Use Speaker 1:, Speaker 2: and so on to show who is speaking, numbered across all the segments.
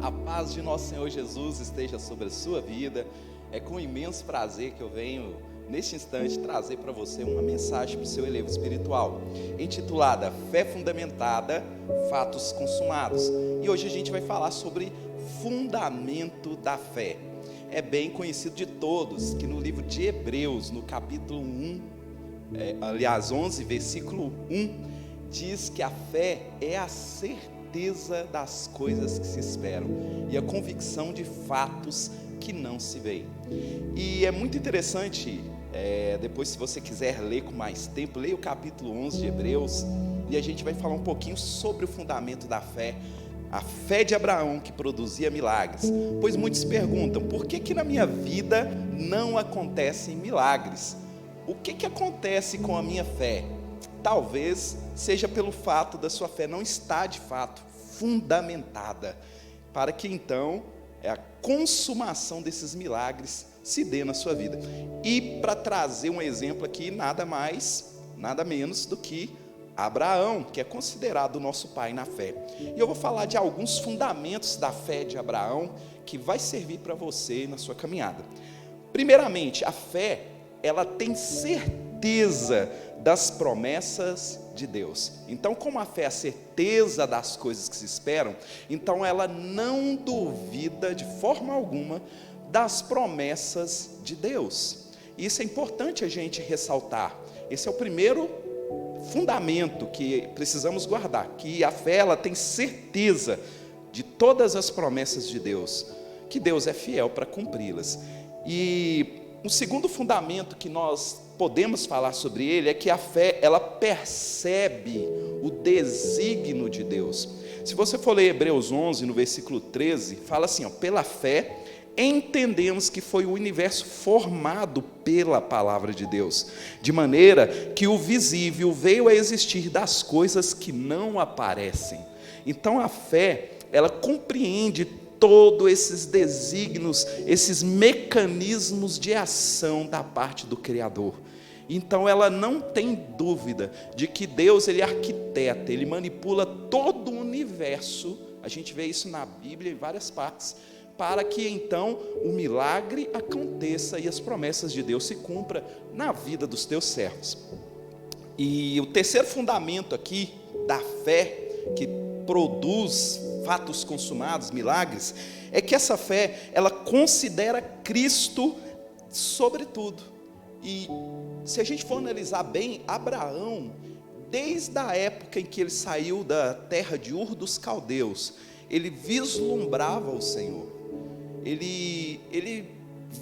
Speaker 1: A paz de nosso Senhor Jesus esteja sobre a sua vida. É com imenso prazer que eu venho, neste instante, trazer para você uma mensagem para o seu elevo espiritual, intitulada Fé Fundamentada, Fatos Consumados. E hoje a gente vai falar sobre fundamento da fé. É bem conhecido de todos que no livro de Hebreus, no capítulo 11, versículo 1, diz que a fé é a certeza das coisas que se esperam e a convicção de fatos que não se veem. E é muito interessante, depois, se você quiser ler com mais tempo, leia o capítulo 11 de Hebreus, e a gente vai falar um pouquinho sobre o fundamento da fé, a fé de Abraão que produzia milagres. Pois muitos perguntam, por que na minha vida não acontecem milagres? O que acontece com a minha fé? Talvez seja pelo fato da sua fé não estar de fato fundamentada, para que então a consumação desses milagres se dê na sua vida. E para trazer um exemplo aqui, nada mais, nada menos do que Abraão, que é considerado o nosso pai na fé. E eu vou falar de alguns fundamentos da fé de Abraão, que vai servir para você na sua caminhada. Primeiramente, a fé, ela tem certeza das promessas de Deus. Então, como a fé é a certeza das coisas que se esperam, então ela não duvida de forma alguma das promessas de Deus. E isso é importante a gente ressaltar. Esse é o primeiro fundamento que precisamos guardar, que a fé, ela tem certeza de todas as promessas de Deus, que Deus é fiel para cumpri-las. E o segundo fundamento que nós podemos falar sobre ele é que a fé, ela percebe o desígnio de Deus. Se você for ler Hebreus 11, no versículo 13, fala assim, pela fé entendemos que foi o universo formado pela palavra de Deus, de maneira que o visível veio a existir das coisas que não aparecem. Então a fé, ela compreende todos esses desígnios, esses mecanismos de ação da parte do Criador. Então ela não tem dúvida de que Deus, ele arquiteta, ele manipula todo o universo. A gente vê isso na Bíblia em várias partes, para que então o milagre aconteça e as promessas de Deus se cumpram na vida dos teus servos. E o terceiro fundamento aqui da fé, que produz fatos consumados, milagres, é que essa fé, ela considera Cristo sobre tudo. E se a gente for analisar bem, Abraão, desde a época em que ele saiu da terra de Ur dos Caldeus, ele vislumbrava o Senhor, ele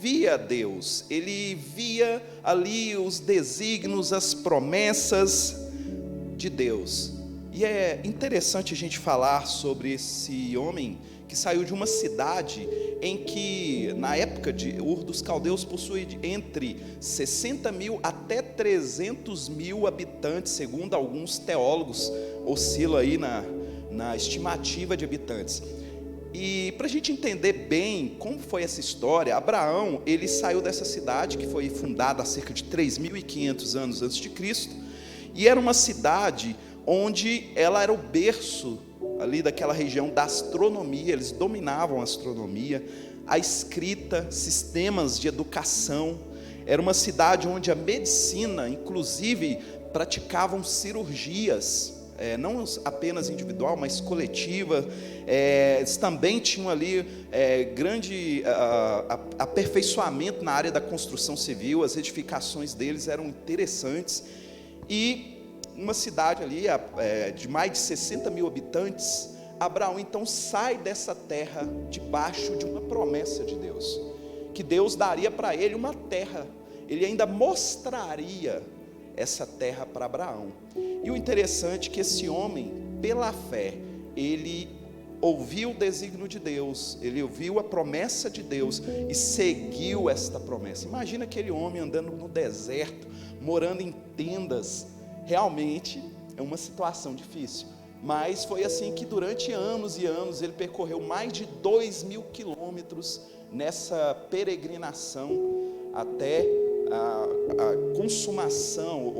Speaker 1: via Deus, ele via ali os desígnios, as promessas de Deus. E é interessante a gente falar sobre esse homem que saiu de uma cidade em que, na época de Ur dos Caldeus, possui entre 60 mil até 300 mil habitantes, segundo alguns teólogos, oscila aí na estimativa de habitantes. E para a gente entender bem como foi essa história, Abraão, ele saiu dessa cidade que foi fundada há cerca de 3.500 anos antes de Cristo, e era uma cidade onde ela era o berço ali daquela região da astronomia. Eles dominavam a astronomia, a escrita, sistemas de educação. Era uma cidade onde a medicina, inclusive, praticavam cirurgias, não apenas individual, mas coletiva. Eles também tinham ali grande aperfeiçoamento na área da construção civil. As edificações deles eram interessantes. E uma cidade ali de mais de 60 mil habitantes, Abraão então sai dessa terra debaixo de uma promessa de Deus, que Deus daria para ele uma terra, ele ainda mostraria essa terra para Abraão. E o interessante é que esse homem, pela fé, ele ouviu o desígnio de Deus, ele ouviu a promessa de Deus e seguiu esta promessa. Imagina aquele homem andando no deserto, morando em tendas. Realmente é uma situação difícil, mas foi assim que durante anos e anos ele percorreu mais de 2.000 quilômetros nessa peregrinação até a consumação,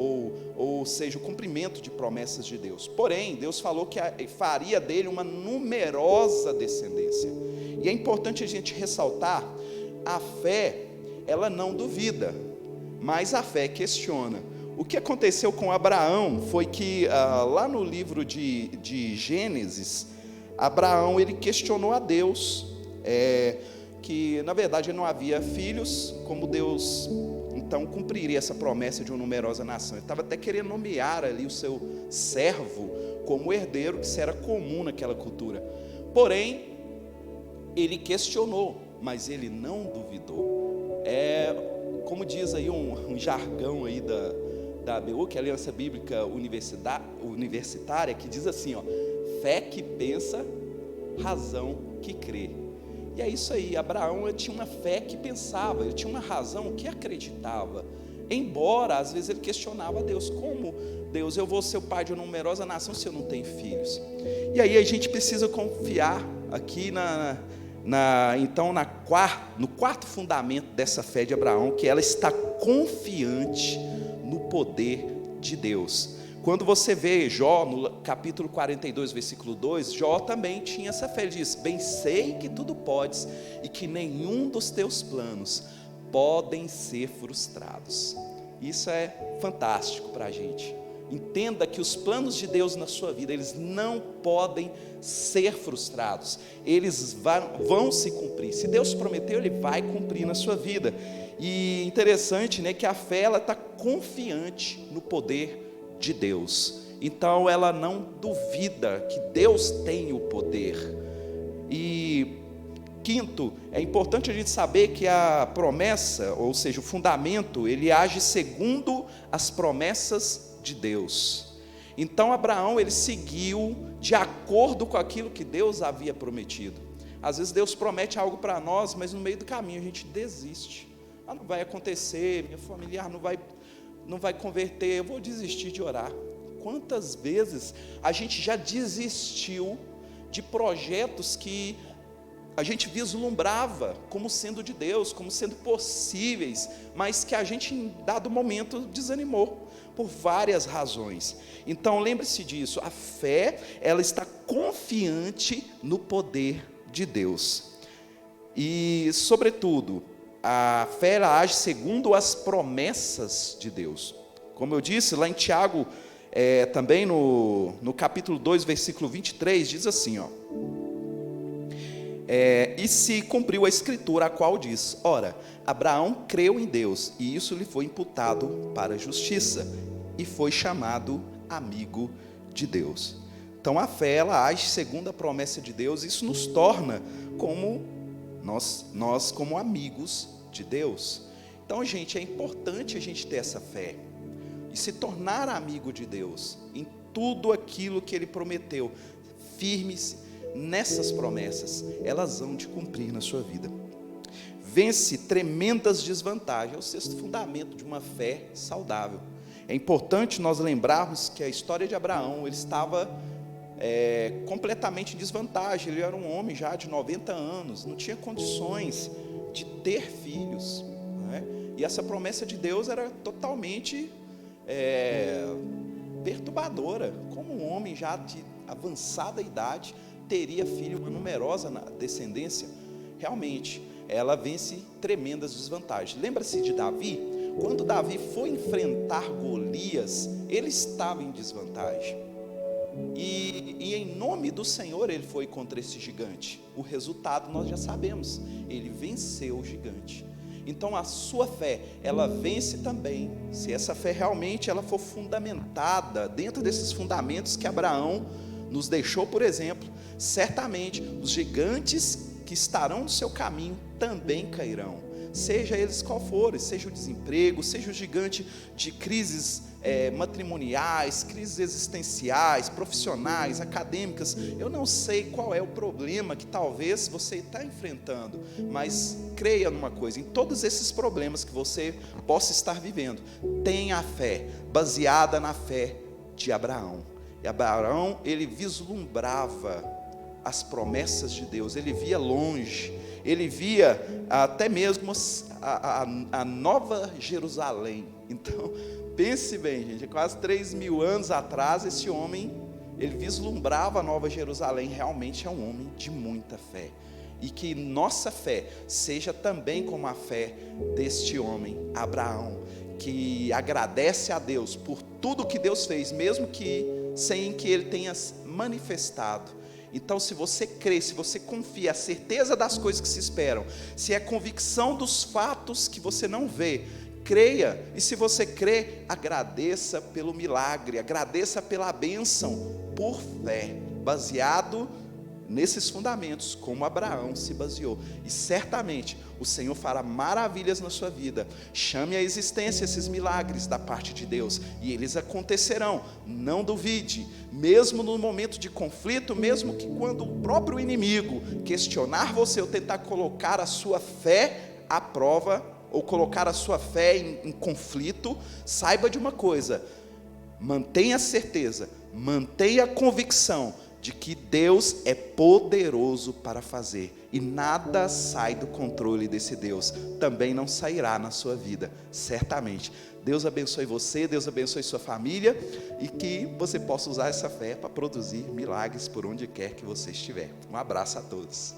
Speaker 1: ou seja, o cumprimento de promessas de Deus. Porém, Deus falou que faria dele uma numerosa descendência. E é importante a gente ressaltar, a fé, ela não duvida, mas a fé questiona. O que aconteceu com Abraão foi que, lá no livro de Gênesis, Abraão, ele questionou a Deus, que na verdade não havia filhos, como Deus então cumpriria essa promessa de uma numerosa nação. Ele estava até querendo nomear ali o seu servo como herdeiro, que isso era comum naquela cultura. Porém, ele questionou, mas ele não duvidou. Como diz aí um jargão aí da ABU, que é a Aliança Bíblica Universitária, que diz assim, fé que pensa, razão que crê. E é isso aí, Abraão, ele tinha uma fé que pensava, ele tinha uma razão que acreditava, embora às vezes ele questionava a Deus: como, Deus, eu vou ser o pai de uma numerosa nação se eu não tenho filhos? E aí a gente precisa confiar aqui no quarto fundamento dessa fé de Abraão, que ela está confiante no poder de Deus. Quando você vê Jó, no capítulo 42, versículo 2, Jó também tinha essa fé. Ele diz: bem sei que tudo podes, e que nenhum dos teus planos podem ser frustrados. Isso é fantástico para a gente. Entenda que os planos de Deus na sua vida, eles não podem ser frustrados. Eles vão se cumprir. Se Deus prometeu, Ele vai cumprir na sua vida. E interessante, né, que a fé, ela está confiante no poder de Deus. Então ela não duvida que Deus tem o poder. E quinto, é importante a gente saber que a promessa, ou seja, o fundamento, ele age segundo as promessas de Deus. Então Abraão, ele seguiu de acordo com aquilo que Deus havia prometido. Às vezes Deus promete algo para nós, mas no meio do caminho a gente desiste. Não vai acontecer, minha familiar não vai converter, eu vou desistir de orar. Quantas vezes a gente já desistiu de projetos que a gente vislumbrava como sendo de Deus, como sendo possíveis, mas que a gente em dado momento desanimou, por várias razões. Então lembre-se disso, a fé, ela está confiante no poder de Deus. E, sobretudo, a fé, ela age segundo as promessas de Deus. Como eu disse, lá em Tiago, também no capítulo 2, versículo 23, diz assim, e se cumpriu a escritura, a qual diz: ora, Abraão creu em Deus, e isso lhe foi imputado para a justiça, e foi chamado amigo de Deus. Então a fé, ela age segundo a promessa de Deus. Isso nos torna como nós como amigos de Deus. Então, gente, é importante a gente ter essa fé e se tornar amigo de Deus em tudo aquilo que Ele prometeu. Firme-se nessas promessas, elas vão te cumprir na sua vida. Vence tremendas desvantagens. É o sexto fundamento de uma fé saudável. É importante nós lembrarmos que a história de Abraão, ele estava completamente em desvantagem. Ele era um homem já de 90 anos, não tinha condições de ter filhos, né? E essa promessa de Deus era totalmente perturbadora. Como um homem já de avançada idade teria filho, uma numerosa descendência? Realmente, ela vence tremendas desvantagens. Lembra-se de Davi? Quando Davi foi enfrentar Golias, ele estava em desvantagem. E em nome do Senhor ele foi contra esse gigante. O resultado nós já sabemos, ele venceu o gigante. Então a sua fé, ela vence também, se essa fé realmente ela for fundamentada dentro desses fundamentos que Abraão nos deixou, por exemplo, certamente os gigantes que estarão no seu caminho também cairão. Seja eles qual forem, seja o desemprego, seja o gigante de crises matrimoniais, crises existenciais, profissionais, acadêmicas. Eu não sei qual é o problema que talvez você está enfrentando, mas creia numa coisa: em todos esses problemas que você possa estar vivendo, tenha a fé, baseada na fé de Abraão. E Abraão, ele vislumbrava as promessas de Deus, ele via longe, ele via até mesmo a Nova Jerusalém. Então, pense bem, gente, quase 3.000 anos atrás, esse homem, ele vislumbrava a Nova Jerusalém. Realmente é um homem de muita fé. E que nossa fé seja também como a fé deste homem, Abraão, que agradece a Deus por tudo que Deus fez, mesmo que sem que ele tenha manifestado. Então, se você crê, se você confia, a certeza das coisas que se esperam, se é convicção dos fatos que você não vê, creia. E se você crê, agradeça pelo milagre, agradeça pela bênção, por fé, baseado nesses fundamentos, como Abraão se baseou. E certamente o Senhor fará maravilhas na sua vida. Chame à existência esses milagres da parte de Deus, e eles acontecerão. Não duvide, mesmo no momento de conflito, mesmo que quando o próprio inimigo questionar você, ou tentar colocar a sua fé à prova, ou colocar a sua fé em conflito, saiba de uma coisa: mantenha a certeza, mantenha a convicção de que Deus é poderoso para fazer, e nada sai do controle desse Deus, também não sairá na sua vida, certamente. Deus abençoe você, Deus abençoe sua família, e que você possa usar essa fé para produzir milagres por onde quer que você estiver. Um abraço a todos.